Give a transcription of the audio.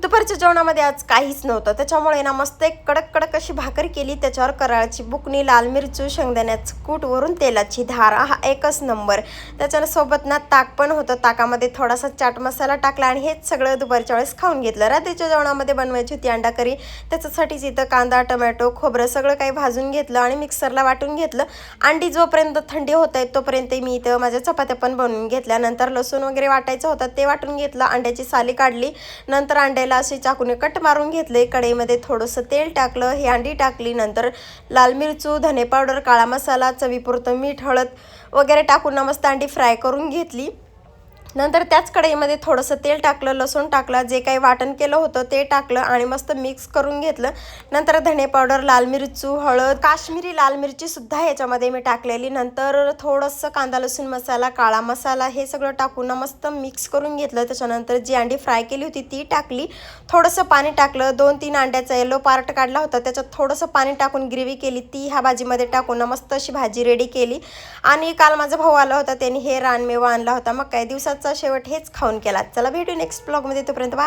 दुपारच्या जेवणामध्ये आज काहीच नव्हतं, त्याच्यामुळे ना मस्त एक कडक कडक अशी भाकरी केली, त्याच्यावर कराळची बुकणी, लाल मिरची, शेंगदाण्याचं कूट, वरून तेलाची धार, हा एकच नंबर. त्याच्यासोबत ना ताक पण होतं, ताकामध्ये थोडासा चाट मसाला टाकला आणि हेच सगळं दुपारच्या वेळेस खाऊन घेतलं. रात्रीच्या जेवणामध्ये बनवायची होती अंडा करी, त्याच्यासाठीच इथं कांदा, टोमॅटो, खोबरं सगळं काही भाजून घेतलं आणि मिक्सरला वाटून घेतलं. अंडी जोपर्यंत थंडी होत आहे तोपर्यंत मी इथं माझ्या चपात्या पण बनवून घेतल्या. नंतर लसूण वगैरे वाटायचं होतं ते वाटून घेतलं, अंड्याची साली काढली, नंतर अंड्याला असे चाकूने कट मारून घेतले. कढईमध्ये थोडंसं तेल टाकलं, ही अंडी टाकली, नंतर लाल मिरचू, धने पावडर, काळा मसाला, चवीपुरतं मीठ, हळद वगैरे टाकून मस्त अंडी फ्राय करून घेतली. नंतर त्याच कढईमध्ये थोडंसं तेल टाकलं, लसूण टाकलं, जे काही वाटण केलं होतं ते टाकलं आणि मस्त मिक्स करून घेतलं. नंतर धने पावडर, लाल मिरचू, हळद, काश्मीरी लाल मिरचीसुद्धा ह्याच्यामध्ये मी टाकलेली. नंतर थोडंसं कांदा लसूण मसाला, काळा मसाला हे सगळं टाकून मस्त मिक्स करून घेतलं. त्याच्यानंतर जी अंडी फ्राय केली होती ती टाकली, थोडंसं पाणी टाकलं, 2-3 अंड्याचा येलो पार्ट काढला होता, त्याच्यात थोडंसं पाणी टाकून ग्रेव्ही केली, ती ह्या भाजीमध्ये टाकून मस्त अशी भाजी रेडी केली. आणि काल माझा भाऊ आला होता, त्यांनी हे रानमेवा आणला होता, मग काही दिवसात शेवट हेच खाऊन केला. चला भेटू नेक्स्ट ब्लॉगमध्ये, तोपर्यंत बाय.